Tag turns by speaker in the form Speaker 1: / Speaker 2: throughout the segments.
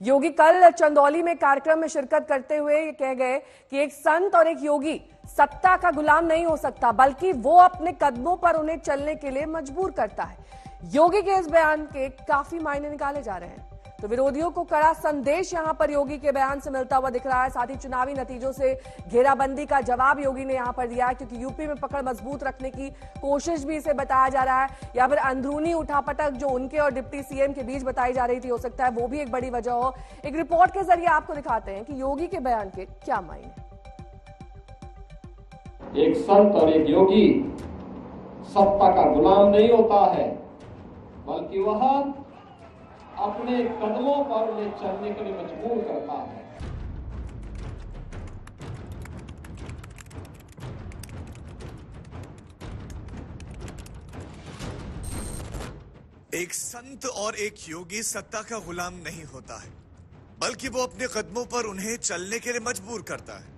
Speaker 1: योगी कल चंदौली में कार्यक्रम में शिरकत करते हुए ये कह गए कि एक संत और एक योगी सत्ता का गुलाम नहीं हो सकता, बल्कि वो अपने कदमों पर उन्हें चलने के लिए मजबूर करता है। योगी के इस बयान के काफी मायने निकाले जा रहे हैं, तो विरोधियों को कड़ा संदेश यहां पर योगी के बयान से मिलता हुआ दिख रहा है। साथ ही चुनावी नतीजों से घेराबंदी का जवाब योगी ने यहां पर दिया है, क्योंकि यूपी में पकड़ मजबूत रखने की कोशिश भी इसे बताया जा रहा है, या फिर अंदरूनी उठापटक जो उनके और डिप्टी सीएम के बीच बताई जा रही थी, हो सकता है वो भी एक बड़ी वजह हो। एक रिपोर्ट के जरिए आपको दिखाते हैं कि योगी के बयान के क्या मायने।
Speaker 2: एक संत और एक योगी सत्ता का गुलाम नहीं होता है, बल्कि वह अपने कदमों पर उन्हें चलने के लिए मजबूर करता है।
Speaker 3: एक संत और एक योगी सत्ता का गुलाम नहीं होता है, बल्कि वो अपने कदमों पर उन्हें चलने के लिए मजबूर करता है।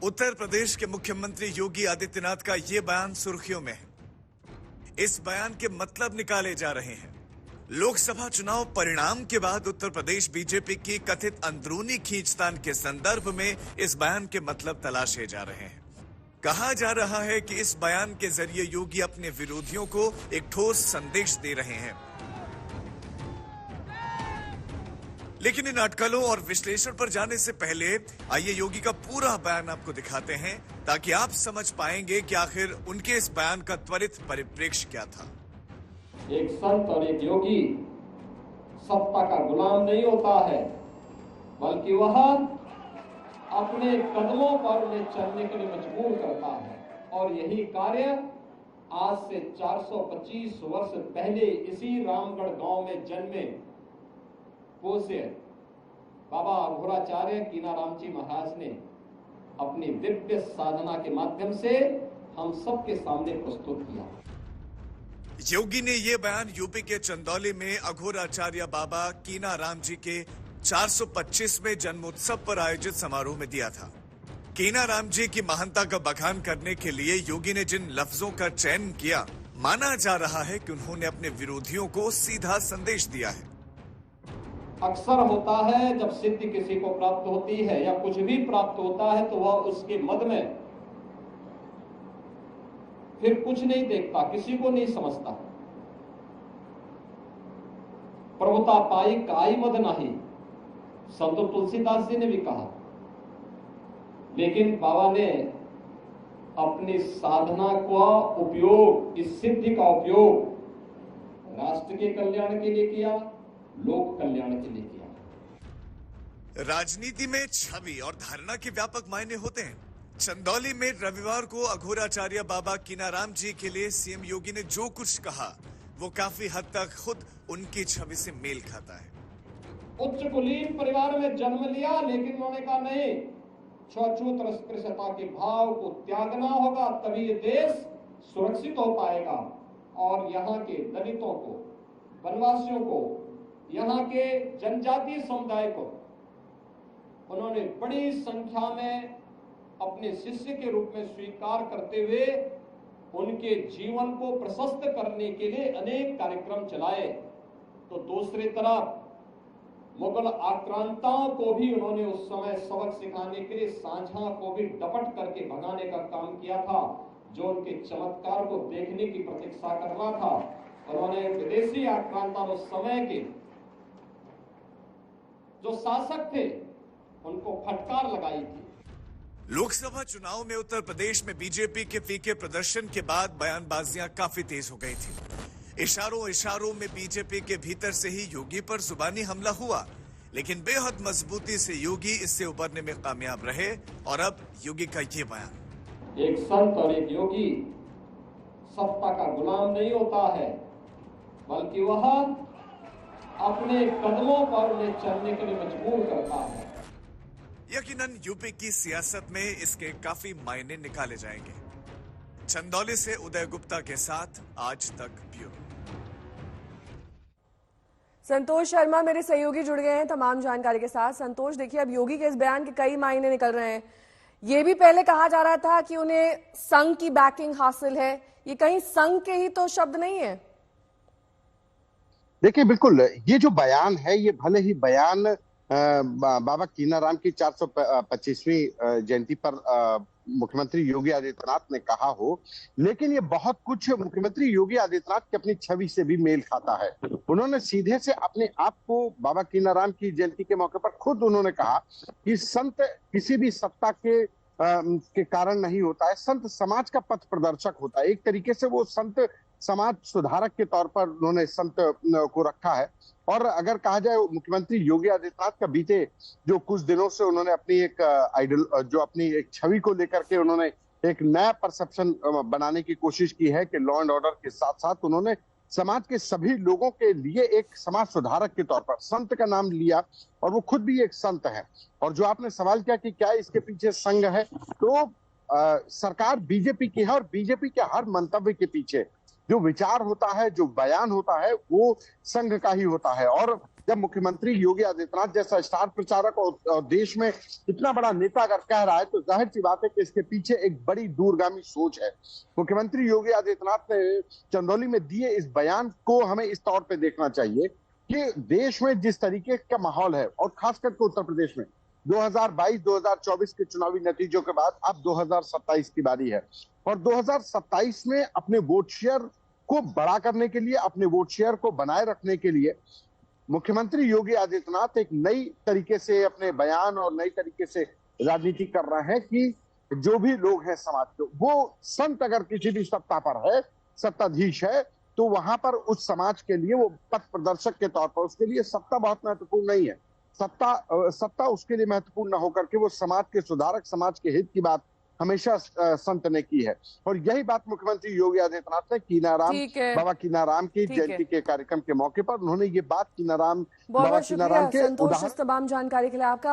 Speaker 3: उत्तर प्रदेश के मुख्यमंत्री योगी आदित्यनाथ का यह बयान सुर्खियों में है। इस बयान के मतलब निकाले जा रहे हैं। लोकसभा चुनाव परिणाम के बाद उत्तर प्रदेश बीजेपी की कथित अंदरूनी खींचतान के संदर्भ में इस बयान के मतलब तलाशे जा रहे हैं। कहा जा रहा है कि इस बयान के जरिए योगी अपने विरोधियों को एक ठोस संदेश दे रहे हैं। लेकिन इन अटकलों और विश्लेषण पर जाने से पहले आइए योगी का पूरा बयान आपको दिखाते हैं, ताकि आप समझ पाएंगे कि आखिर उनके इस बयान का त्वरित परिप्रेक्ष्य क्या था।
Speaker 2: एक संत और एक योगी सत्ता का गुलाम नहीं होता है, बल्कि वह अपने कदमों पर उन्हें चलने के लिए मजबूर करता है। और यही कार्य आज से 425 वर्ष पहले इसी रामगढ़ गांव में जन्मे पूज्य बाबा अघोराचार्य कीनाराम जी महाराज ने अपनी दिव्य साधना के माध्यम से हम सबके सामने प्रस्तुत किया।
Speaker 3: योगी ने यह बयान यूपी के चंदौली में अघोराचार्य बाबा कीनाराम जी के 425वें जन्मोत्सव पर आयोजित समारोह में दिया था। कीनाराम जी की महानता का बखान करने के लिए योगी ने जिन लफ्जों का चयन किया, माना जा रहा है कि उन्होंने अपने विरोधियों को सीधा संदेश दिया है।
Speaker 2: अक्सर होता है जब सिद्धि किसी को प्राप्त होती है या कुछ भी प्राप्त होता है, तो वह उसके मद में फिर कुछ नहीं देखता, किसी को नहीं समझता। प्रभुता पाई काई मद नहीं, संत तुलसीदास जी ने भी कहा। लेकिन बाबा ने अपनी साधना का उपयोग, इस सिद्धि का उपयोग राष्ट्र के कल्याण के लिए किया, लोक कल्याण के लिए किया।
Speaker 3: राजनीति में छवि और धारणा के व्यापक मायने होते हैं। चंदौली में रविवार को अघोराचार्य बाबा कीनाराम जी के लिए सीएम योगी ने जो कुछ कहा, वो काफी हद तक खुद उनकी छवि से मेल खाता है।
Speaker 2: उच्च कुलीन परिवार में जन्म लिया, लेकिन उन्होंने कहा नहीं, छूत अस्पृश्यता के भाव को त्यागना होगा, तभी ये देश सुरक्षित हो पाएगा। और यहाँ के दलितों को, वनवासियों को, यहाँ के जनजातीय समुदाय को उन्होंने बड़ी संख्या में अपने शिष्य के रूप में स्वीकार करते हुए उनके जीवन को प्रशस्त करने के लिए अनेक कार्यक्रम चलाए। तो दूसरी तरफ मुगल आक्रांताओं को भी उन्होंने उस समय सबक सिखाने के लिए सांझा को भी डपट करके भगाने का काम किया था, जो उनके चमत्कार को देखने की प्रतीक्षा कर रहा था। उन्होंने विदेशी आक्रांता उस समय के जो शासक थे उनको फटकार लगाई थी।
Speaker 3: लोकसभा चुनाव में उत्तर प्रदेश में बीजेपी के फीके प्रदर्शन के बाद बयानबाजियां काफी तेज हो गई थी। इशारों में बीजेपी के भीतर से ही योगी पर जुबानी हमला हुआ, लेकिन बेहद मजबूती से योगी इससे उबरने में कामयाब रहे। और अब योगी का ये बयान,
Speaker 2: एक संत और एक योगी सत्ता का गुलाम नहीं होता है, बल्कि वह अपने कदमों पर उन्हें चलने के लिए मजबूर करता है।
Speaker 3: यकीनन यूपी की सियासत में इसके काफी मायने निकाले जाएंगे। चंदौली से उदय गुप्ता के साथ आज तक ब्यूरो।
Speaker 1: संतोष शर्मा मेरे सहयोगी जुड़ गए हैं तमाम जानकारी के साथ। संतोष, देखिए अब योगी के इस बयान के कई मायने निकल रहे हैं। ये भी पहले कहा जा रहा था कि उन्हें संघ की बैकिंग हासिल है, ये कहीं संघ के ही तो शब्द नहीं है?
Speaker 4: देखिए, बिल्कुल ये जो बयान है, ये भले ही बयान बाबा कीनाराम की 425वीं जयंती पर मुख्यमंत्री योगी आदित्यनाथ ने कहा हो, लेकिन ये बहुत कुछ मुख्यमंत्री योगी आदित्यनाथ की अपनी छवि से भी मेल खाता है। उन्होंने सीधे से अपने आप को बाबा कीनाराम की जयंती के मौके पर खुद उन्होंने कहा कि संत किसी भी सत्ता के कारण नहीं होता है, संत समाज का पथ प्रदर्शक होता है। एक तरीके से वो संत समाज सुधारक के तौर पर उन्होंने संत को रखा है। और अगर कहा जाए, मुख्यमंत्री योगी आदित्यनाथ का बीते जो कुछ दिनों से उन्होंने अपनी एक अपनी एक छवि को लेकर के उन्होंने एक नया परसेप्शन बनाने की कोशिश की है कि लॉ एंड ऑर्डर के साथ साथ उन्होंने समाज के सभी लोगों के लिए एक समाज सुधारक के तौर पर संत का नाम लिया, और वो खुद भी एक संत है। और जो आपने सवाल किया कि क्या इसके पीछे संघ है, तो सरकार बीजेपी की है, और बीजेपी के हर मंतव्य के पीछे जो विचार होता है, जो बयान होता है, वो संघ का ही होता है। और जब मुख्यमंत्री योगी आदित्यनाथ जैसा स्टार प्रचारक और देश में इतना बड़ा नेता अगर कह रहा है, तो जाहिर सी बात है कि इसके पीछे एक बड़ी दूरगामी सोच है। मुख्यमंत्री योगी आदित्यनाथ ने चंदौली में दिए इस बयान को हमें इस तौर पे देखना चाहिए कि देश में जिस तरीके का माहौल है, और खास करके उत्तर प्रदेश में 2022-2024 के चुनावी नतीजों के बाद अब 2027 की बारी है, और 2027 में अपने वोट शेयर को बड़ा करने के लिए, अपने वोट शेयर को बनाए रखने के लिए मुख्यमंत्री योगी आदित्यनाथ एक नई तरीके से अपने बयान और नई तरीके से राजनीति कर रहे हैं कि जो भी लोग हैं समाज के, वो संत अगर किसी भी सत्ता पर है, सत्ताधीश है, तो वहां पर उस समाज के लिए वो पथ प्रदर्शक के तौर पर, उसके लिए सत्ता बहुत महत्वपूर्ण नहीं है। सत्ता उसके लिए महत्वपूर्ण न होकर के वो समाज के सुधारक, समाज के हित की बात हमेशा संत ने की है। और यही बात मुख्यमंत्री योगी आदित्यनाथ ने बाबा कीनाराम की जयंती के कार्यक्रम के मौके पर उन्होंने ये बात
Speaker 1: बहुत बहुत शुक्रिया संतोष इस तमाम जानकारी के लिए आपका।